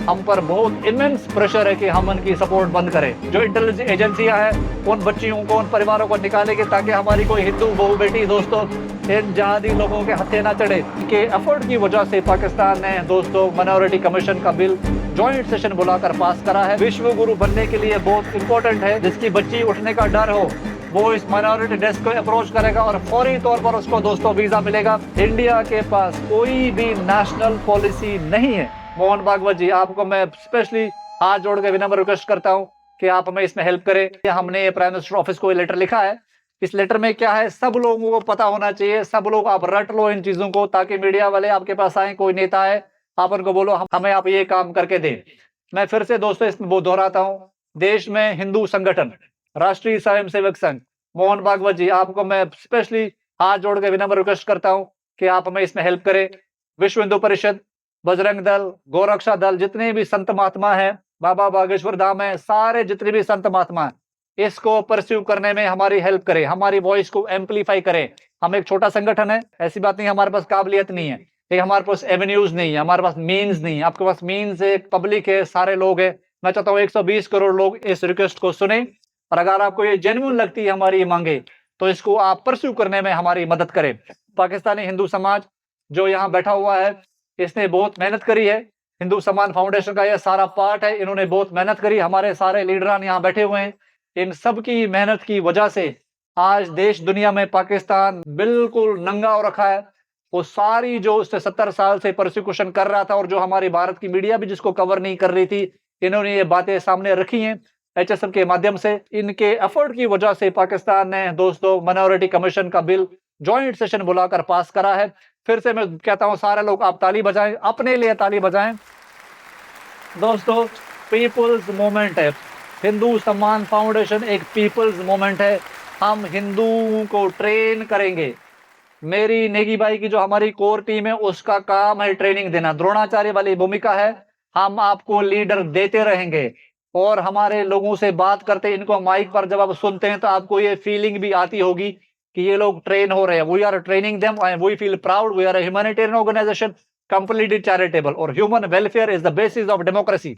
हम पर बहुत इमेंस प्रेशर है कि हम उनकी सपोर्ट बंद करें। जो इंटेलिजेंस एजेंसियां हैं उन बच्चियों को, उन परिवारों को निकालेंगे ताकि हमारी कोई हिंदू बहू बेटी दोस्तों इन जहादी लोगों के हत्थे ना चढ़े। के एफर्ट की वजह से पाकिस्तान ने दोस्तों माइनॉरिटी कमीशन का बिल जॉइंट सेशन बुलाकर पास करा है। विश्व गुरु बनने के लिए बहुत इंपॉर्टेंट है। जिसकी बच्ची उठने का डर हो वो इस माइनॉरिटी डेस्क को अप्रोच करेगा और फौरी तौर पर उसको दोस्तों वीजा मिलेगा। इंडिया के पास कोई भी नेशनल पॉलिसी नहीं है। मोहन भागवत जी, आपको मैं स्पेशली हाथ जोड़ के विनम्र रिक्वेस्ट करता हूं कि आप हमें इसमें हेल्प करें। हमने प्राइम मिनिस्टर ऑफिस को लेटर लिखा है। इस लेटर में क्या है, सब लोगों को पता होना चाहिए। सब लोग आप रट लो इन चीजों को, ताकि मीडिया वाले आपके पास आए, कोई नेता है, आप उनको बोलो हमें आप ये काम करके दें। मैं फिर से दोस्तों इसमें वो दोहराता हूं, देश में हिंदू संगठन राष्ट्रीय स्वयं सेवक संघ, मोहन भागवत जी, आपको मैं स्पेशली हाथ जोड़ के विनम्र रिक्वेस्ट करता हूं कि आप हमें इसमें हेल्प करें। विश्व हिंदू परिषद, बजरंग दल, गोरक्षा दल, जितने भी संत महात्मा हैं, बाबा बागेश्वर धाम है, सारे जितने भी संत महात्मा हैं, इसको परस्यू करने में हमारी हेल्प करें, हमारी वॉइस को एम्पलीफाई करें। हम एक छोटा संगठन है, ऐसी बात नहीं हमारे पास काबिलियत नहीं है, ये हमारे पास एवेन्यूज नहीं है, हमारे पास मीन्स नहीं है। आपके पास मीन्स है, पब्लिक है, सारे लोग हैं। मैं चाहता हूँ 120 करोड़ लोग इस रिक्वेस्ट को सुने, और अगर आपको ये जेन्युइन लगती है हमारी ये मांगे, तो इसको आप परस्यू करने में हमारी मदद करें। पाकिस्तानी हिंदू समाज जो यहाँ बैठा हुआ है, इसने बहुत मेहनत करी है। हिंदू सम्मान फाउंडेशन का यह सारा पार्ट है, इन्होंने बहुत मेहनत करी, हमारे सारे लीडरान यहाँ बैठे हुए हैं। इन सब की मेहनत की वजह से आज देश दुनिया में पाकिस्तान बिल्कुल नंगा हो रखा है। वो सारी जो उसने 70 साल से प्रोसिक्यूशन कर रहा था, और जो हमारी भारत की मीडिया भी जिसको कवर नहीं कर रही थी, इन्होंने ये बातें सामने रखी हैं एचएसएम के माध्यम से। इनके एफर्ट की वजह से पाकिस्तान ने दोस्तों माइनॉरिटी कमीशन का बिल जॉइंट सेशन बुलाकर पास करा है। फिर से मैं कहता हूं सारे लोग आप ताली बजाएं, अपने लिए ताली बजाएं। दोस्तों पीपुल्स मूवमेंट है, हिंदू सम्मान फाउंडेशन एक पीपल्स मूवमेंट है। हम हिंदुओं को ट्रेन करेंगे। मेरी नेगी भाई की जो हमारी कोर टीम है उसका काम है ट्रेनिंग देना, द्रोणाचार्य वाली भूमिका है। हम आपको लीडर देते रहेंगे, और हमारे लोगों से बात करते इनको माइक पर जब आप सुनते हैं तो आपको ये फीलिंग भी आती होगी कि ये लोग ट्रेन हो रहे हैं। We are training them and we feel proud. We are a humanitarian organisation, completely charitable, और human welfare is the basis of democracy.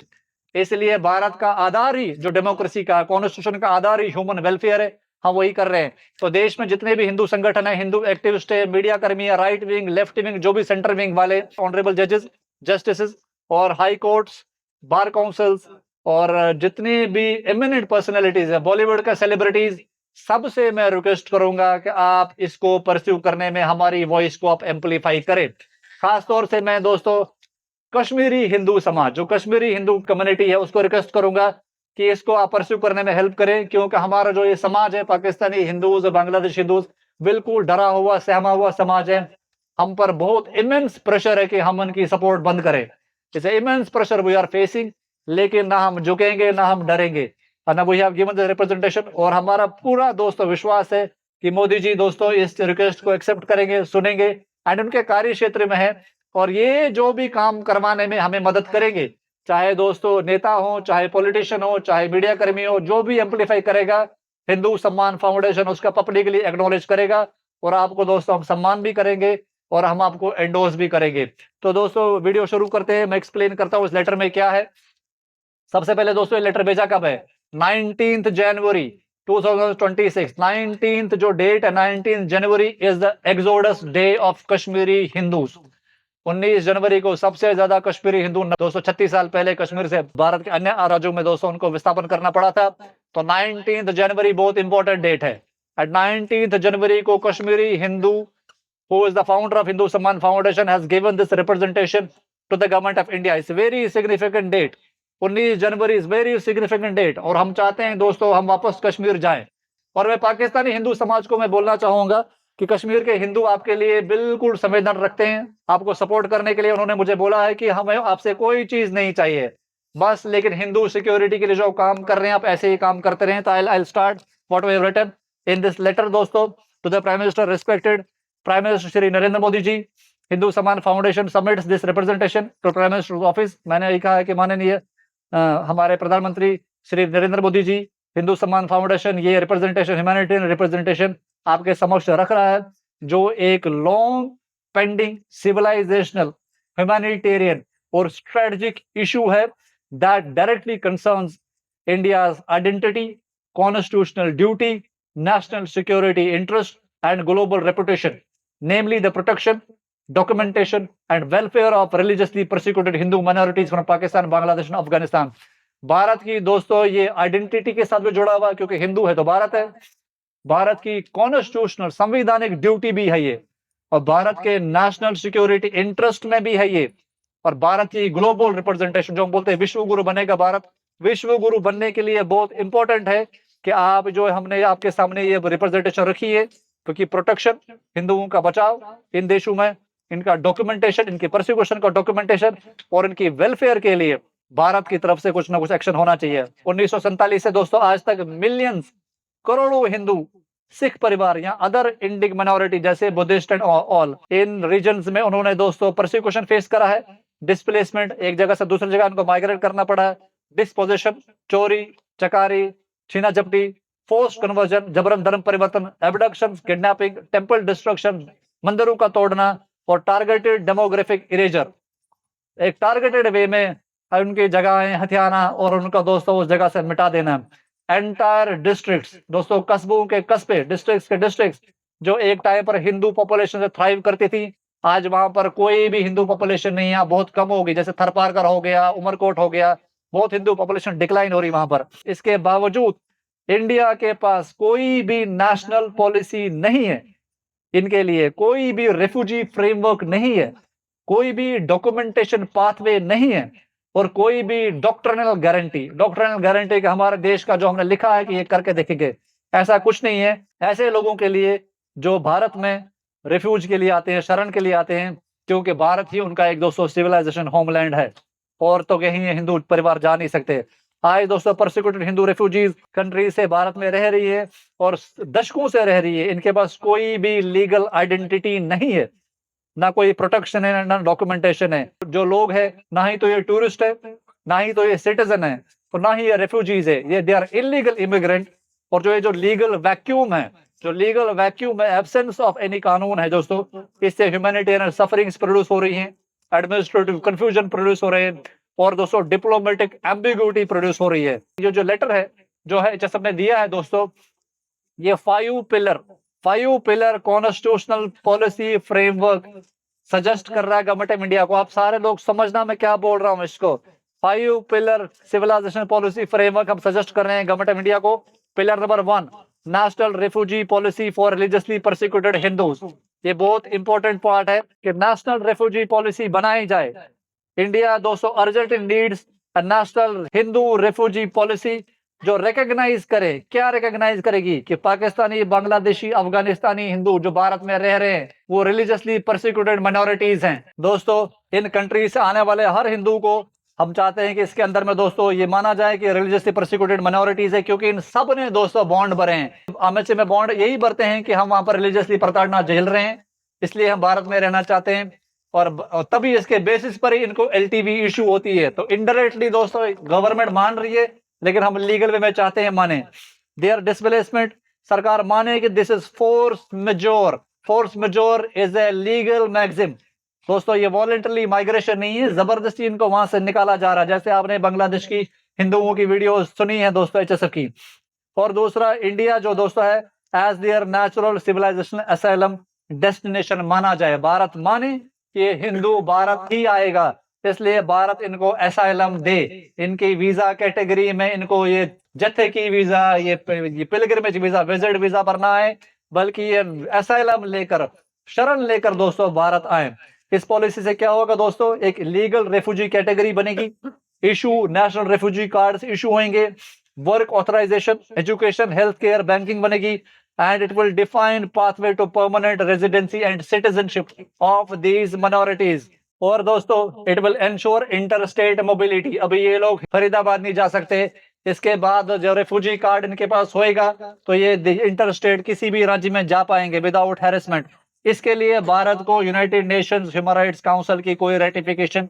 इसलिए भारत का आधार ही जो डेमोक्रेसी का कॉन्स्टिट्यूशन का आधार ही ह्यूमन वेलफेयर है, हम वही कर रहे हैं। तो देश में जितने भी हिंदू संगठन है, हिंदू एक्टिविस्ट है, मीडिया कर्मी है, राइट विंग, लेफ्ट विंग, जो भी सेंटर विंग वाले, ऑनरेबल जजेस, जस्टिसेस और हाई कोर्ट्स, बार काउंसिल्स, और जितनी भी एमिनेंट पर्सनैलिटीज है, बॉलीवुड का सेलिब्रिटीज, सबसे मैं रिक्वेस्ट करूंगा कि आप इसको परस्यू करने में हमारी वॉइस को आप एम्पलीफाई करें। खासतौर से मैं दोस्तों कश्मीरी हिंदू समाज, जो कश्मीरी हिंदू कम्युनिटी है, उसको रिक्वेस्ट करूंगा कि इसको आप परस्यू करने में हेल्प करें, क्योंकि हमारा जो ये समाज है, पाकिस्तानी हिंदूज, बांग्लादेशी हिंदूज, बिल्कुल डरा हुआ, सहमा हुआ समाज है। हम पर बहुत इमेंस प्रेशर है कि हम उनकी सपोर्ट बंद करें। It's immense pressure we are facing, लेकिन ना हम झुकेंगे, ना हम डरेंगे, और we have given the representation. और हमारा पूरा दोस्तों विश्वास है कि मोदी जी दोस्तों इस रिक्वेस्ट को एक्सेप्ट करेंगे, सुनेंगे, एंड उनके कार्य क्षेत्र में है, और ये जो भी काम करवाने में हमें मदद करेंगे, चाहे दोस्तों नेता हो, चाहे पॉलिटिशियन हो, चाहे मीडिया कर्मी हो, जो भी एम्पलीफाई करेगा, हिंदू सम्मान फाउंडेशन उसका पब्लिकली एक्नॉलेज करेगा, और आपको दोस्तों हम सम्मान भी करेंगे, और हम आपको एंडोर्स भी करेंगे। तो दोस्तों वीडियो शुरू करते हैं, मैं एक्सप्लेन करता हूँ इस लेटर में क्या है। सबसे पहले दोस्तों ये लेटर भेजा कब है? 19 जनवरी 2026। 19 जो डेट है, 19 January is the exodus day of Kashmiri Hindus. 19 जनवरी को सबसे ज्यादा कश्मीरी हिंदू 236 साल पहले कश्मीर से भारत के अन्य राज्यों में दोस्तों उनको विस्थापन करना पड़ा था। तो 19 जनवरी बहुत इंपॉर्टेंट डेट है। एट 19 जनवरी को Kashmiri Hindu who is the founder of Hindu Samman Foundation has given this representation to the government of India. It's a very significant date. 19 January is very significant date, और हम चाहते हैं दोस्तों हम वापस कश्मीर जाएं। और मैं पाकिस्तानी हिंदू समाज को मैं बोलना चाहूंगा कि कश्मीर के हिंदू आपके लिए बिल्कुल संवेदन रखते हैं, आपको सपोर्ट करने के लिए उन्होंने मुझे बोला है कि हमें आपसे कोई चीज नहीं चाहिए बस, लेकिन हिंदू सिक्योरिटी के लिए जो काम कर रहे हैं आप ऐसे ही काम करते रहें। तो I start what we have written in this letter दोस्तों to the prime minister. Respected prime minister Shri Narendra Modi ji, Hindu Samman foundation submits this representation to prime minister office. मैंने ये कहा है कि माननीय हमारे प्रधानमंत्री श्री नरेंद्र मोदी जी, हिंदू सम्मान फाउंडेशन ये रिप्रेजेंटेशन, ह्यूमैनिटेरियन रिप्रेजेंटेशन आपके समक्ष रख रहा है, जो एक लॉन्ग पेंडिंग सिविलाइजेशनल ह्यूमैनिटेरियन और स्ट्रेटेजिक इशू है that directly concerns India's identity, constitutional duty, national security interest, and global reputation, namely the protection, documentation, and welfare of religiously persecuted Hindu minorities from Pakistan, Bangladesh and Afghanistan. Bharat की दोस्तों ये identity के साथ भी जुड़ा हुआ है, क्योंकि हिंदू है तो भारत है। भारत की कॉन्स्टिट्यूशनल संवैधानिक ड्यूटी भी है ये, और भारत के नेशनल सिक्योरिटी इंटरेस्ट में भी है ये, और भारत की ग्लोबल रिप्रेजेंटेशन, जो हम बोलते हैं विश्व गुरु बनेगा भारत, विश्व गुरु बनने के लिए बहुत इंपॉर्टेंट है कि आप जो हमने आपके सामने ये रिप्रेजेंटेशन रखी है, क्योंकि प्रोटेक्शन, हिंदुओं का बचाव इन देशों में, इनका डॉक्यूमेंटेशन, इनकी प्रोसिक्यूशन का डॉक्यूमेंटेशन और इनकी वेलफेयर के लिए भारत की तरफ से कुछ ना कुछ एक्शन होना चाहिए। 1947 से दोस्तों आज तक मिलियंस, करोड़ों हिंदू, सिख परिवार या अदर इंडिक माइनॉरिटी जैसे Buddhist and all in regions में उन्होंने दोस्तों प्रोसिक्यूशन फेस करा है, डिस्प्लेसमेंट, एक जगह से दूसरी जगह उनको माइग्रेट करना पड़ा है, डिस्पोजिशन, चोरी चकारी, छीना झपटी, फोर्स कन्वर्जन, जबरन धर्म परिवर्तन, एबडक्शन, किडनैपिंग, टेंपल डिस्ट्रक्शन, मंदिरों का तोड़ना और टारगेटेड डेमोग्राफिक इरेजर, एक टारगेटेड वे में उनकी जगहें हथियाना और उनका दोस्तों उस जगह से मिटा देना। एंटायर डिस्ट्रिक्ट्स दोस्तों, कस्बों के कस्बे, डिस्ट्रिक्ट्स के डिस्ट्रिक्ट्स जो एक टाइम पर हिंदू पॉपुलेशन से थ्राइव करती थी, आज वहां पर कोई भी हिंदू पॉपुलेशन नहीं है, बहुत कम हो गई। जैसे थरपारकर हो गया, उमरकोट हो गया, बहुत हिंदू पॉपुलेशन डिक्लाइन हो रही वहां पर। इसके बावजूद इंडिया के पास कोई भी नेशनल पॉलिसी नहीं है, इनके लिए कोई भी रेफ्यूजी फ्रेमवर्क नहीं है, कोई भी डॉक्यूमेंटेशन पाथवे नहीं है और कोई भी डॉक्ट्रिनल गारंटी कि हमारे देश का जो हमने लिखा है कि ये करके देखेंगे, ऐसा कुछ नहीं है। ऐसे लोगों के लिए जो भारत में रिफ्यूज के लिए आते हैं, शरण के लिए आते हैं, क्योंकि भारत ही उनका एक दोस्तों सिविलाइजेशन होमलैंड है, और तो कहीं हिंदू परिवार जा नहीं सकते। आज दोस्तों परसिक्यूटेड हिंदू रेफ्यूजीज कंट्री से भारत में रह रही है और दशकों से रह रही है, इनके पास कोई भी लीगल आइडेंटिटी नहीं है, ना कोई प्रोटेक्शन है, ना डॉक्यूमेंटेशन है। जो लोग है, ना ही तो ये टूरिस्ट है, ना ही तो ये सिटीजन है, और ना ही ये रेफ्यूजीज है, ये दे आर इलीगल इमिग्रेंट। और जो ये जो लीगल वैक्यूम है, जो लीगल वैक्यूम है, एब्सेंस ऑफ एनी कानून है दोस्तों, इससे ह्यूमैनिटेरियन सफरिंग्स प्रोड्यूस हो रही हैं, एडमिनिस्ट्रेटिव कंफ्यूजन प्रोड्यूस हो रहे हैं, और दोस्तों डिप्लोमेटिक एम्बिग्यूटी प्रोड्यूस हो रही है। ये जो लेटर है जो है एचएस ने दिया है दोस्तों, ये 5 pillar constitutional policy framework suggest कर रहा है गवर्नमेंट ऑफ इंडिया को। आप सारे लोग समझना मैं क्या बोल रहा हूं इसको। 5 पिलर सिविलाइजेशन पॉलिसी फ्रेमवर्क हम सजेस्ट कर रहे हैं गवर्नमेंट ऑफ इंडिया को। Pillar number 1, national refugee policy for religiously persecuted Hindus. ये बहुत इंपॉर्टेंट पार्ट है कि नेशनल रिफ्यूजी पॉलिसी बनाई जाए। इंडिया दोस्तों urgent needs a national Hindu refugee policy जो रिकॉग्नाइज करे। क्या रिकॉग्नाइज करेगी कि पाकिस्तानी, बांग्लादेशी, अफगानिस्तानी हिंदू जो भारत में रह रहे हैं वो रिलीजियसली परसिक्यूटेड माइनॉरिटीज हैं। दोस्तों इन कंट्री से आने वाले हर हिंदू को हम चाहते हैं कि इसके अंदर में दोस्तों ये माना जाए कि रिलीजियसली परसिक्यूटेड माइनॉरिटीज है, क्योंकि इन सब ने दोस्तों बॉन्ड भरे हैं। एमएचए में बॉन्ड यही भरते हैं कि हम वहां पर रिलीजियसली प्रताड़ना झेल रहे हैं, इसलिए हम भारत में रहना चाहते हैं, और तभी इसके बेसिस पर ही इनको एलटीवी इशू होती है। तो इनडायरेक्टली दोस्तों गवर्नमेंट मान रही है, लेकिन हम लीगल वे में चाहते हैं माने। देयर डिस्प्लेसमेंट, सरकार माने कि this is force majeure. Force majeure is a legal maxim. दोस्तों ये वॉलंटरली माइग्रेशन नहीं है, जबरदस्ती इनको वहां से निकाला जा रहा है, जैसे आपने बांग्लादेश की हिंदुओं की वीडियो सुनी है दोस्तों एचएसएफ की। और दूसरा, इंडिया जो दोस्तों है as their natural civilisation asylum destination माना जाए। भारत माने कि हिंदू भारत ही आएगा, इसलिए भारत इनको असाइलम दे। इनकी वीजा कैटेगरी में इनको ये जत्थे की वीजा, ये पिलग्रिमेज वीजा, विजिट वीजा पर ना आए, बल्कि ये असाइलम लेकर, शरण लेकर दोस्तों भारत आए। इस पॉलिसी से क्या होगा दोस्तों, एक लीगल रेफ्यूजी कैटेगरी बनेगी, issue national refugee cards issue होंगे, work authorization, education, health care, banking बनेगी, and it will define pathway to permanent residency and citizenship of these minorities। और दोस्तों it will ensure interstate mobility। अभी ये लोग फरीदाबाद नहीं जा सकते, इसके बाद जो रेफ्यूजी कार्ड इनके पास होएगा तो ये इंटरस्टेट किसी भी राज्य में जा पाएंगे विदाउट हैरेसमेंट। इसके लिए भारत को United Nations human rights council की कोई रेटिफिकेशन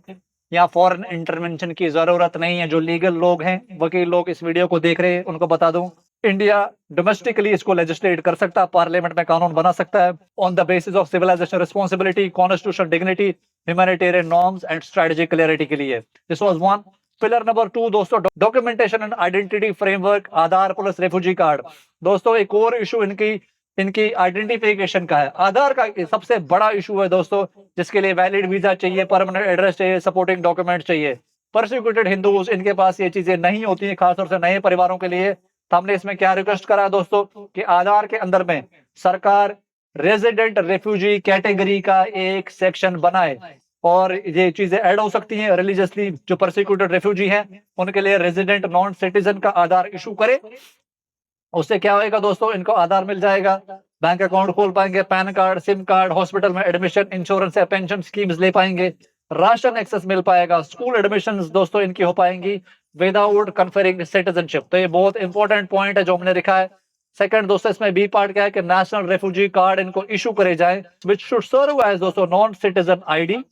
या फॉरेन इंटरवेंशन की जरूरत नहीं है। जो लीगल लोग हैं, वकील लोग इस वीडियो को देख रहे हैं, उनको बता दूं, इंडिया डोमेस्टिकली इसको लेजिस्लेट कर सकता है, पार्लियामेंट में कानून बना सकता है on the basis of civilisation responsibility, constitution dignity, humanitarian norms and strategic clarity के लिए। This was one. Pillar number 2 दोस्तों, documentation and identity framework, Aadhaar plus refugee card. दोस्तों एक और इशू इनकी इनकी आइडेंटिफिकेशन का है। आधार का सबसे बड़ा इशू है दोस्तों, जिसके लिए वैलिड वीजा चाहिए, परमानेंट एड्रेस चाहिए, सपोर्टिंग डॉक्यूमेंट चाहिए। परसिक्यूटेड हिंदूज, इनके पास ये चीजें नहीं होती है, खासतौर से नए परिवारों के लिए। तो हमने इसमें क्या रिक्वेस्ट करा दोस्तों कि आधार के अंदर में सरकार रेजिडेंट रेफ्यूजी कैटेगरी का एक सेक्शन बनाए, और ये चीजें ऐड हो सकती हैं। रिलीजियसली जो परसिक्यूटेड रेफ्यूजी हैं उनके लिए रेजिडेंट नॉन सिटीजन का आधार इशू करे। उससे क्या होएगा दोस्तों, इनको आधार मिल जाएगा, बैंक अकाउंट खोल पाएंगे, pan card, SIM card, hospital में एडमिशन, इंश्योरेंस या पेंशन स्कीम्स ले पाएंगे, राशन एक्सेस मिल पाएगा, स्कूल एडमिशन दोस्तों इनकी हो पाएंगी विदाउट कन्फरिंग सिटीजनशिप। तो ये बहुत इंपॉर्टेंट पॉइंट है जो हमने लिखा है। सेकंड दोस्तों, इसमें बी पार्ट क्या है कि नेशनल रेफ्यूजी कार्ड इनको इशू करे जाए, विच शुड सर्व एज दोस्तों नॉन सिटीजन आईडी,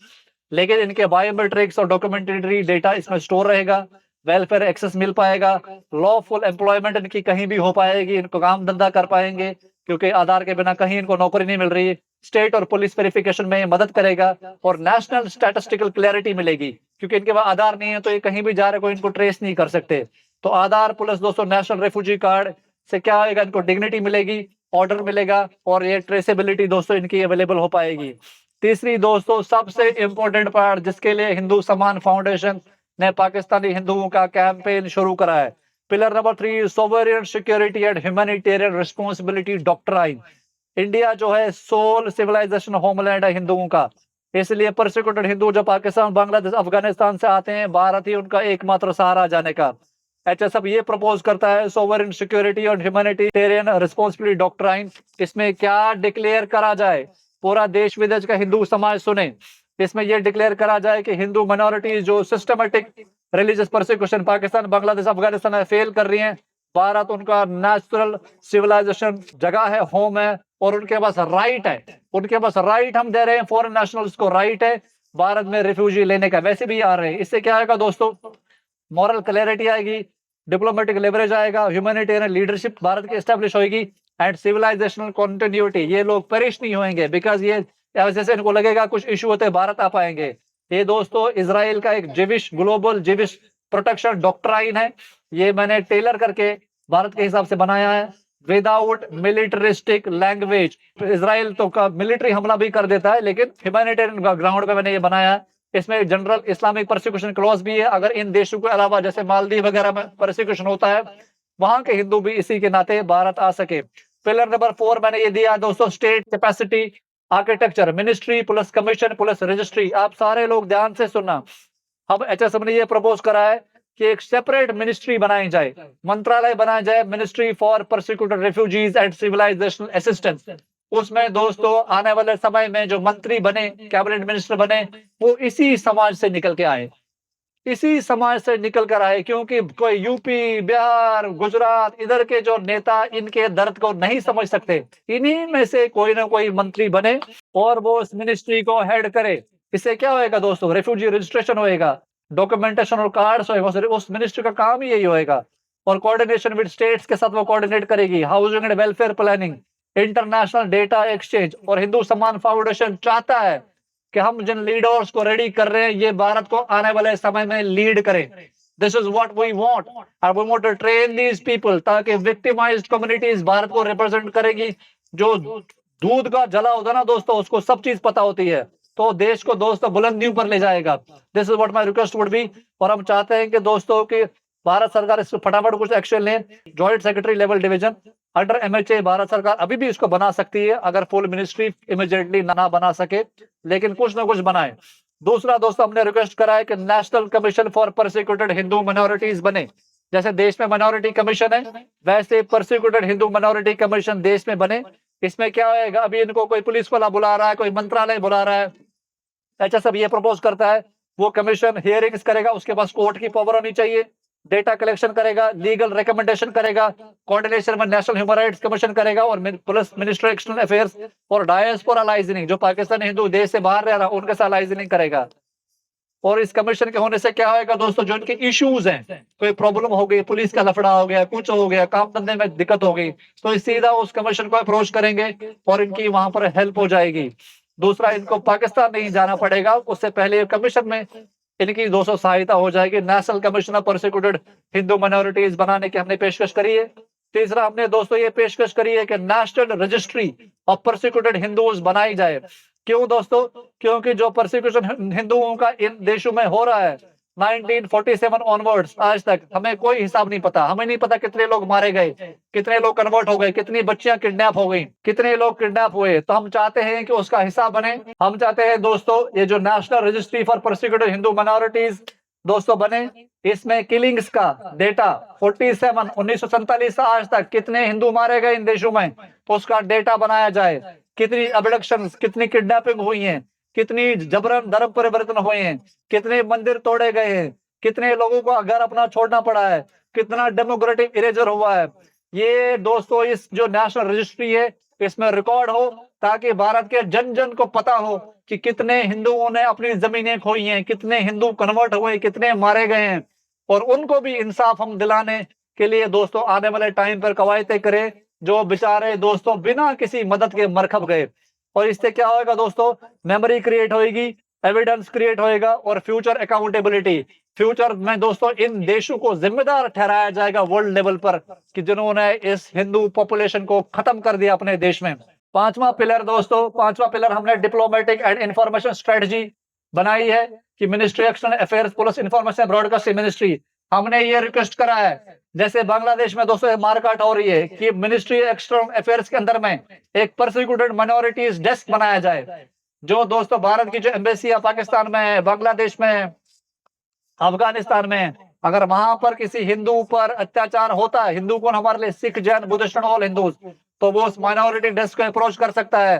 लेकिन इनके बायोमेट्रिक्स और डॉक्यूमेंट्री डेटा इसमें स्टोर रहेगा, वेलफेयर एक्सेस मिल पाएगा, लॉफुल एम्प्लॉयमेंट इनकी कहीं भी हो पाएगी, इनको काम धंधा कर पाएंगे, क्योंकि आधार के बिना कहीं इनको नौकरी नहीं मिल रही है। स्टेट और पुलिस वेरिफिकेशन में ये मदद करेगा, और नेशनल स्टैटिस्टिकल क्लैरिटी मिलेगी, क्योंकि इनके पास आधार नहीं है तो ये कहीं भी जा रहे कोई इनको ट्रेस नहीं कर सकते। तो आधार प्लस दोस्तों नेशनल रेफ्यूजी कार्ड से क्या होगा, इनको डिग्निटी मिलेगी, ऑर्डर मिलेगा, और ये ट्रेसेबिलिटी दोस्तों इनकी अवेलेबल हो पाएगी। तीसरी दोस्तों सबसे इंपॉर्टेंट पार्ट, जिसके लिए हिंदू सम्मान फाउंडेशन ने पाकिस्तानी हिंदुओं का कैंपेन शुरू करा है। Pillar number 3, sovereign security and humanitarian responsibility doctrine. India जो है सोल सिविलाइजेशन होमलैंड है हिंदुओं का, इसलिए परसिक्यूटेड हिंदू जो पाकिस्तान, बांग्लादेश, अफगानिस्तान से आते हैं, भारत ही उनका एकमात्र सहारा जाने का। HSF ये प्रपोज करता है सोवरेन सिक्योरिटी और ह्यूमैनिटेरियन रिस्पांसिबिलिटी डॉक्ट्राइन। इसमें क्या डिक्लेयर करा जाए, पूरा देश विदेश का हिंदू समाज सुने। इसमें यह डिक्लेयर करा जाए कि हिंदू माइनॉरिटीज जो systematic religious persecution Pakistan, Bangladesh, Afghanistan में फेल कर रही हैं, भारत उनका नेचुरल सिविलाइजेशन जगह है, होम है, और उनके पास राइट है, उनके पास राइट हम दे रहे हैं, फॉरेन नेशनल्स को राइट है भारत में रिफ्यूजी लेने का, वैसे भी आ रहे हैं। इससे क्या आएगा दोस्तों, मॉरल क्लैरिटी आएगी, डिप्लोमेटिक लेवरेज आएगा, ह्यूमैनिटेरियन लीडरशिप भारत की एस्टेब्लिश होगी, एंड सिविलाइजेशनल कंटिन्यूटी। ये लोग पेरिश नहीं होंगे, बिकॉज ये जैसे इनको लगेगा कुछ इशू होते भारत आ पाएंगे। ये दोस्तों इजराइल का एक जिविश ग्लोबल जिविश प्रोटेक्शन डॉक्ट्राइन है, ये मैंने टेलर करके भारत के हिसाब से बनाया है, विदाउट मिलिटरिस्टिक लैंग्वेज। इजराइल तो का मिलिट्री हमला भी कर देता है, लेकिन ह्यूमैनिटेरियन ग्राउंड पे मैंने ये बनाया है। इसमें जनरल इस्लामिक परसिक्यूशन क्लॉज भी है, अगर इन देशों के अलावा जैसे मालदीव वगैरह में परसिक्यूशन होता है, वहां के हिंदू भी इसी के नाते भारत आ सके। पिलर नंबर 4 मैंने ये दिया दोस्तों, state capacity architecture, ministry plus commission plus registry. आप सारे लोग ध्यान से सुनना, हम HSM ने ये प्रपोज करा है कि एक सेपरेट मिनिस्ट्री बनाई जाए, मंत्रालय बनाया जाए, ministry for persecuted refugees and civilisational assistance. उसमें दोस्तों आने वाले समय में जो मंत्री बने, कैबिनेट मिनिस्टर बने, वो इसी समाज से निकल के आए, इसी समाज से निकल कर आए, क्योंकि कोई यूपी, बिहार, गुजरात इधर के जो नेता इनके दर्द को नहीं समझ सकते, इन्हीं में से कोई ना कोई मंत्री बने और वो उस मिनिस्ट्री को हेड करे। इससे क्या होएगा दोस्तों, रेफ्यूजी रजिस्ट्रेशन होएगा, डॉक्यूमेंटेशन और कार्ड्स होएगा, उस मिनिस्ट्री का काम ही यही होएगा। और कोऑर्डिनेशन विद स्टेट्स के साथ वो कोऑर्डिनेट करेगी, housing and welfare planning, international data exchange. और हिंदू सम्मान फाउंडेशन चाहता है कि हम जिन लीडर्स को रेडी कर रहे हैं, ये भारत को आने वाले समय में लीड करें। This is what we want, and we want to train these people, ताकि विक्टिमाइज्ड कम्युनिटीज भारत को रिप्रेजेंट करेगी। जो दूध का जला होता है ना दोस्तों, उसको सब चीज पता होती है, तो देश को दोस्तों बुलंदियों पर ले जाएगा। This is what my request would be. और हम चाहते हैं कि दोस्तों कि भारत सरकार इस पर फटाफट कुछ एक्शन ले। Joint secretary level division under MHA Bharat सरकार अभी भी इसको बना सकती है, अगर फुल मिनिस्ट्री इमीडिएटली ना बना सके, लेकिन कुछ ना कुछ बनाए। दूसरा दोस्तों हमने रिक्वेस्ट करा है कि national commission for persecuted Hindu minorities बने। जैसे देश में माइनॉरिटी कमीशन है, वैसे परसिक्यूटेड हिंदू माइनॉरिटी कमीशन देश में बने। इसमें क्या होगा, अभी इनको कोई पुलिस वाला बुला रहा है, कोई मंत्रालय बुला रहा है, HSF ये प्रपोज करता है वो कमीशन हियरिंग्स करेगा, उसके पास कोर्ट की पावर होनी चाहिए, डेटा कलेक्शन करेगा, लीगल रिकमेंडेशन करेगा, कोऑर्डिनेशन में नेशनल ह्यूमन राइट्स कमीशन करेगा, और प्लस मिनिस्ट्री एक्सटर्नल अफेयर्स और डायस्पोरा लाइजनिंग, जो पाकिस्तानी हिंदू देश से बाहर रह रहा उनके साथ लाइजनिंग करेगा। और इस कमीशन के होने से क्या होगा दोस्तों, जो इनके इश्यूज हैं, कोई प्रॉब्लम हो गई, पुलिस का लफड़ा हो गया, कुछ हो गया, काम धंधे में दिक्कत हो गई, तो ये सीधा उस कमीशन को अप्रोच करेंगे और इनकी वहां पर हेल्प हो जाएगी। दूसरा, इनको पाकिस्तान नहीं जाना पड़ेगा, उससे पहले कमीशन में इनकी 200 सहायता हो जाएगी। National commission of prosecuted Hindu minorities बनाने की हमने पेशकश करी है। तीसरा, हमने दोस्तों ये पेशकश करी है कि national registry of prosecuted Hindus बनाई जाए। क्यों दोस्तों? क्योंकि जो परसिक्यूशन हिंदुओं का इन देशों में हो रहा है 1947 ऑनवर्ड्स आज तक, हमें कोई हिसाब नहीं पता। हमें नहीं पता कितने लोग मारे गए, कितने लोग कन्वर्ट हो गए, कितनी बच्चियां किडनैप हो गई, कितने लोग किडनैप हुए। तो हम चाहते हैं कि उसका हिसाब बने। हम चाहते हैं दोस्तों ये जो national registry for persecuted Hindu minorities दोस्तों बने, इसमें किलिंग्स का डेटा 47 1947 से आज तक कितने हिंदू मारे गए इन देशों में, तो उसका डेटा बनाया जाए। कितनी अबडक्शन, कितनी किडनैपिंग हुई है, कितनी जबरन धर्म परिवर्तन हुए हैं, कितने मंदिर तोड़े गए हैं, कितने लोगों को घर अपना छोड़ना पड़ा है, कितना डेमोक्रेटिक इरेजर हुआ है। ये दोस्तों इस जो नेशनल रजिस्ट्री है इसमें रिकॉर्ड हो, ताकि भारत के जन जन को पता हो कि कितने हिंदुओं ने अपनी जमीनें खोई हैं, कितने हिंदू कन्वर्ट हुए, कितने मारे गए हैं। और उनको भी इंसाफ हम दिलाने के लिए दोस्तों आने वाले टाइम पर कवायदे करें, जो बेचारे दोस्तों बिना किसी मदद के मरखप गए। और इससे क्या होगा दोस्तों, मेमोरी क्रिएट होगी, एविडेंस क्रिएट होएगा और फ्यूचर अकाउंटेबिलिटी। फ्यूचर में दोस्तों इन देशों को जिम्मेदार ठहराया जाएगा वर्ल्ड लेवल पर कि जिन्होंने इस हिंदू पॉपुलेशन को खत्म कर दिया अपने देश में। पांचवा पिलर दोस्तों, पांचवा पिलर हमने डिप्लोमेटिक एंड इंफॉर्मेशन स्ट्रेटजी बनाई है कि ministry external affairs plus information broadcasting ministry, हमने ये रिक्वेस्ट करा है, जैसे बांग्लादेश में दोस्तों मारकाट हो रही है, कि मिनिस्ट्री एक्सटर्नल अफेयर्स के अंदर में एक परसिक्यूटेड माइनॉरिटीज डेस्क बनाया जाए। जो दोस्तों भारत की जो एम्बेसी है पाकिस्तान में, बांग्लादेश में, अफगानिस्तान में, अगर वहां पर किसी हिंदू पर अत्याचार होता है, हिंदू कौन, हमारे लिए Sikh, Jain, Buddhist all Hindus, तो वो उस माइनॉरिटी डेस्क को अप्रोच कर सकता है,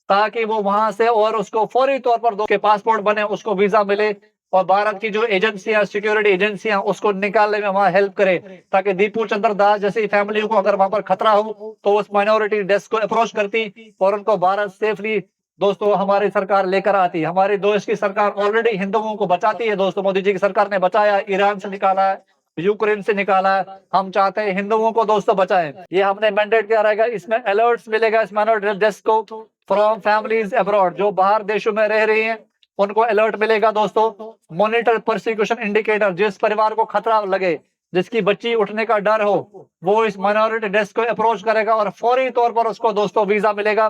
ताकि वो वहां से और उसको फौरी तौर पर दो के पासपोर्ट बने, उसको वीजा मिले, और भारत की जो एजेंसियां, सिक्योरिटी एजेंसियां उसको निकालने में वहां हेल्प करे, ताकि दीपू चंद्र दास जैसी फैमिली को अगर वहां पर खतरा हो तो उस माइनॉरिटी डेस्क को अप्रोच करती और उनको भारत सेफली दोस्तों हमारी सरकार लेकर आती। हमारी देश की सरकार ऑलरेडी हिंदुओं को बचाती है दोस्तों, मोदी जी की सरकार ने बचाया, ईरान से निकाला है, यूक्रेन से निकाला है। हम चाहते हैं हिंदुओं को दोस्तों बचाएं। ये हमने मैंडेट किया रहेगा। इसमें अलर्ट्स मिलेगा इस माइनॉरिटी डेस्क को फ्रॉम फैमिलीज अब्रॉड, जो बाहर देशों में रह रही हैं उनको अलर्ट मिलेगा दोस्तों। मॉनिटर परसिक्यूशन इंडिकेटर, जिस परिवार को खतरा लगे, जिसकी बच्ची उठने का डर हो, वो इस माइनॉरिटी डेस्क को अप्रोच करेगा और फौरी तौर पर उसको दोस्तों वीजा मिलेगा।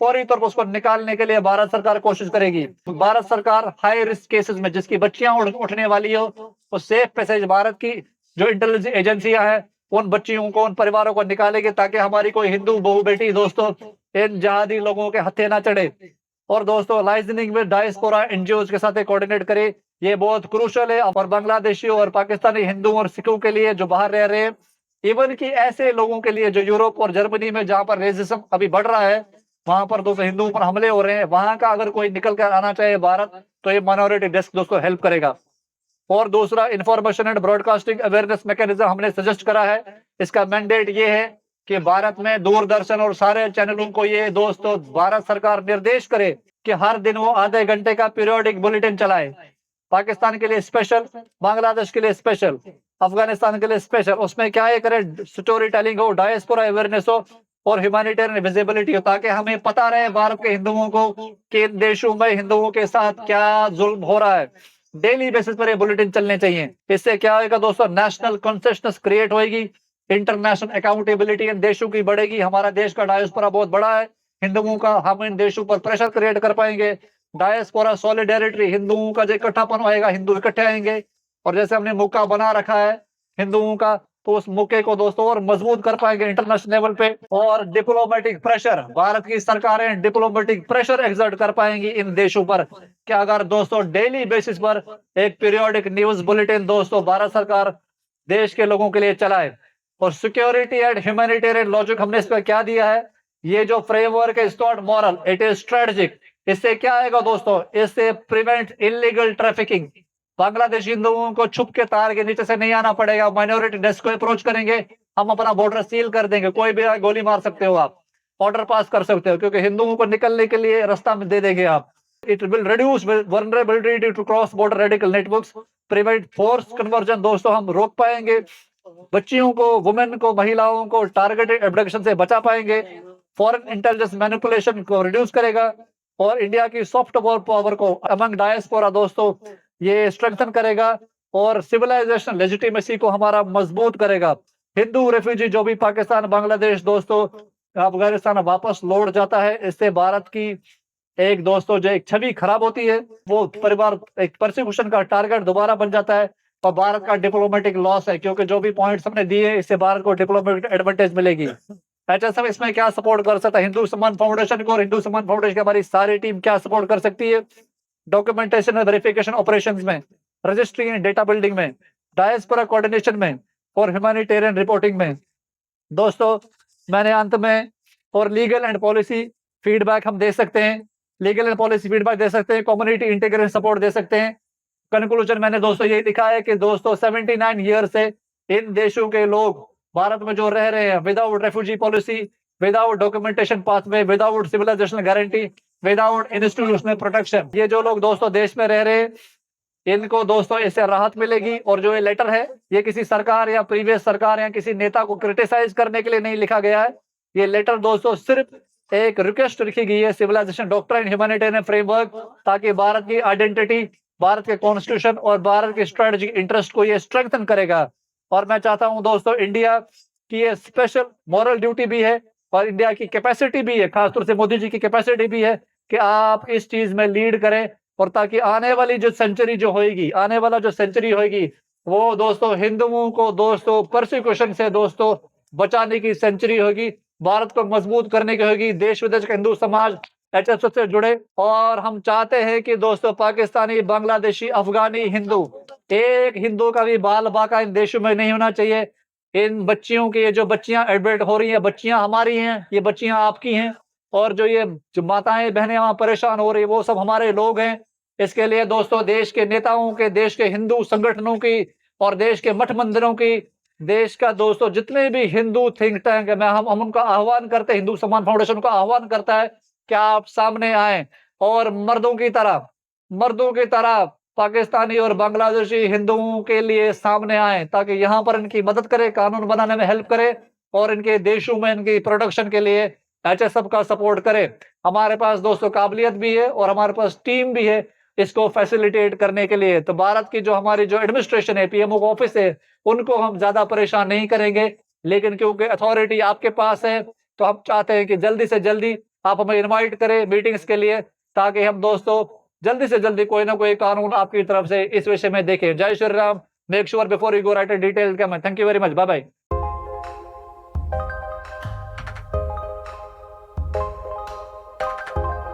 फौरी तौर पर उसको निकालने के लिए भारत सरकार कोशिश करेगी। भारत सरकार हाई रिस्क केसेस में जिसकी बच्चियां उठने वाली हो, वो सेफ पैसेज भारत की जो इंटेलिजेंस एजेंसियां हैं उन बच्चियों को, उन परिवारों को निकालेगी, ताकि हमारी कोई हिंदू बहू बेटी दोस्तों इन जहादी लोगों के हत्थे ना चढ़े। और दोस्तों लाइजनिंग में डायस्पोरा एनजीओ के साथ कोऑर्डिनेट करे, ये बहुत क्रूशल है। और बांग्लादेशियों और पाकिस्तानी हिंदुओं और सिखों के लिए जो बाहर रह रहे हैं, इवन की ऐसे लोगों के लिए जो यूरोप और जर्मनी में जहां पर रेसिज्म अभी बढ़ रहा है, वहां पर दोस्तों हिंदुओं पर हमले हो रहे हैं, वहां का अगर कोई निकल कर आना चाहे भारत, तो ये माइनॉरिटी डेस्क दोस्तों हेल्प करेगा। और दूसरा, information and broadcasting awareness mechanism हमने सजेस्ट करा है। इसका मैंडेट ये है कि भारत में दूरदर्शन और सारे चैनलों को ये दोस्तों भारत सरकार निर्देश करे कि हर दिन वो आधे घंटे का पीरियोडिक बुलेटिन चलाए। पाकिस्तान के लिए स्पेशल, बांग्लादेश के लिए स्पेशल, अफगानिस्तान के लिए स्पेशल। उसमें क्या है करे, स्टोरी टेलिंग हो, डायस्पोरा अवेयरनेस हो और ह्यूमैनिटेरियन विजिबिलिटी हो, ताकि हमें पता रहे भारत के हिंदुओं को कि इन देशों में हिंदुओं के साथ क्या जुल्म हो रहा है। डेली बेसिस पर ये बुलेटिन चलने चाहिए। इससे क्या होगा दोस्तों, नेशनल कॉन्सियसनेस क्रिएट होगी, इंटरनेशनल अकाउंटेबिलिटी इन देशों की बढ़ेगी। हमारा देश का डायस्पोरा बहुत बड़ा है हिंदुओं का, हम इन देशों पर प्रेशर क्रिएट कर पाएंगे। डायस्पोरा सॉलिडेरिटी, हिंदुओं का जो इकट्ठापन होएगा, हिंदू इकट्ठे आएंगे। और जैसे हमने मौका बना रखा है हिंदुओं का, तो उस मौके को दोस्तों और मजबूत कर पाएंगे इंटरनेशनल लेवल पे। और डिप्लोमेटिक प्रेशर, भारत की सरकारें डिप्लोमेटिक प्रेशर एक्सर्ट कर पाएंगी इन देशों पर कि अगर दोस्तों डेली बेसिस पर एक पीरियोडिक न्यूज बुलेटिन दोस्तों भारत सरकार देश के लोगों के लिए चलाए। और सिक्योरिटी एंड ह्यूमैनिटेरियन लॉजिक हमने इस पर क्या दिया है, ये जो फ्रेमवर्क है is not moral, it is strategic. इससे क्या आएगा दोस्तों, इससे प्रिवेंट इलीगल ट्रैफिकिंग। बांग्लादेश हिंदुओं को छुप के तार के नीचे से नहीं आना पड़ेगा, माइनॉरिटी डेस्क को अप्रोच करेंगे, हम अपना बॉर्डर सील कर देंगे, कोई भी गोली मार सकते हो आप, ऑर्डर पास कर सकते हो, क्योंकि हिंदुओं को निकलने के लिए रास्ता में दे देंगे आप। It will reduce vulnerability to cross-border radical networks, prevent forced conversion। दोस्तों हम रोक पाएंगे बच्चियों को, वुमेन को, महिलाओं को टारगेटेड एब्डक्शन से बचा पाएंगे। फॉरेन इंटेलिजेंस मैनिपुलेशन को रिड्यूस करेगा और इंडिया की सॉफ्ट पावर को अमंग डायस्पोरा दोस्तों ये स्ट्रेंथन करेगा और सिविलाइजेशन लेजिटिमेसी को हमारा मजबूत करेगा। हिंदू रेफ्यूजी जो भी पाकिस्तान, बांग्लादेश दोस्तों, अफगानिस्तान वापस लौट जाता है, इससे भारत की एक दोस्तों जो एक छवि खराब होती है, वो परिवार एक परसिक्यूशन का टारगेट दोबारा बन जाता है और भारत का डिप्लोमेटिक लॉस है, क्योंकि जो भी पॉइंट्स हमने दिए इससे भारत को डिप्लोमेटिक एडवांटेज मिलेगी। एचएसएम इसमें क्या सपोर्ट कर सकता है? हिंदू सम्मान फाउंडेशन को, और हिंदू सम्मान फाउंडेशन की हमारी सारी टीम क्या सपोर्ट कर सकती है? डॉक्यूमेंटेशन और वेरिफिकेशन ऑपरेशंस में, रजिस्ट्री एंड डेटा बिल्डिंग में, डायस्पोरा कोऑर्डिनेशन में और ह्यूमैनिटेरियन रिपोर्टिंग में। दोस्तों मैंने अंत में और लीगल एंड पॉलिसी फीडबैक हम दे सकते हैं, लीगल एंड पॉलिसी फीडबैक दे सकते हैं, कम्युनिटी इंटीग्रेशन सपोर्ट दे सकते हैं। कंक्लूजन मैंने दोस्तों यही लिखा है कि दोस्तों 79 ईयर से इन देशों के लोग भारत में जो रह रहे हैं without refugee policy, without documentation pathway, without civilisation guarantee, without institutional protection, ये जो लोग दोस्तों देश में रह रहे हैं इनको दोस्तों इससे राहत मिलेगी। और जो ये लेटर है ये किसी सरकार या प्रीवियस सरकार या किसी नेता को क्रिटिसाइज करने के लिए नहीं लिखा गया है। ये लेटर दोस्तों सिर्फ एक रिक्वेस्ट लिखी गई है सिविलाइजेशन डॉक्ट्राइन ह्यूमैनिटेरियन फ्रेमवर्क, ताकि भारत की आइडेंटिटी, भारत के कॉन्स्टिट्यूशन और भारत के स्ट्रेटेजिक इंटरेस्ट को ये स्ट्रेंथन करेगा। और मैं चाहता हूं दोस्तों इंडिया की ये स्पेशल मॉरल ड्यूटी भी है और इंडिया की कैपेसिटी भी है, खासतौर से मोदी जी की कैपेसिटी भी है कि आप इस चीज में लीड करें, और ताकि आने वाली जो सेंचुरी जो होगी, आने वाला जो सेंचुरी होगी वो दोस्तों हिंदुओं को दोस्तों परसिक्यूशन से दोस्तों बचाने की सेंचुरी होगी, भारत को मजबूत करने की होगी। देश विदेश का हिंदू समाज एचएसएस से जुड़े और हम चाहते हैं कि दोस्तों पाकिस्तानी, बांग्लादेशी, अफगानी हिंदू, एक हिंदू का भी बाल बाका इन देशों में नहीं होना चाहिए। इन बच्चियों की ये जो बच्चियां एडमिट हो रही हैं, बच्चियां हमारी हैं, ये बच्चियां आपकी हैं, और जो ये जो माताएं बहनें वहां परेशान हो रही है वो सब हमारे लोग हैं। इसके लिए दोस्तों देश के नेताओं के, देश के हिंदू संगठनों की और देश के मठ मंदिरों की, देश का दोस्तों जितने भी हिंदू थिंक टैंक है, मैं हम उनका आह्वान करते हैं, हिंदू सम्मान फाउंडेशन का आह्वान करता है कि आप सामने आए और मर्दों की तरह पाकिस्तानी और बांग्लादेशी हिंदुओं के लिए सामने आए, ताकि यहाँ पर इनकी मदद करे, कानून बनाने में हेल्प करे और इनके देशों में इनकी प्रोडक्शन के लिए एचएसएफ का सपोर्ट करे। हमारे पास दोस्तों काबिलियत भी है और हमारे पास टीम भी है इसको फैसिलिटेट करने के लिए। तो भारत की जो हमारी जो एडमिनिस्ट्रेशन है, पीएमओ का ऑफिस है, उनको हम ज्यादा परेशान नहीं करेंगे, लेकिन क्योंकि अथॉरिटी आपके पास है तो हम चाहते हैं कि जल्दी से जल्दी आप हमें इनवाइट करें मीटिंग्स के लिए, ताकि हम दोस्तों जल्दी से जल्दी कोई ना कोई कानून आपकी तरफ से इस विषय में देखें। जय Shri Ram. Make sure before you go write a detail comment. Thank you very much. Bye bye.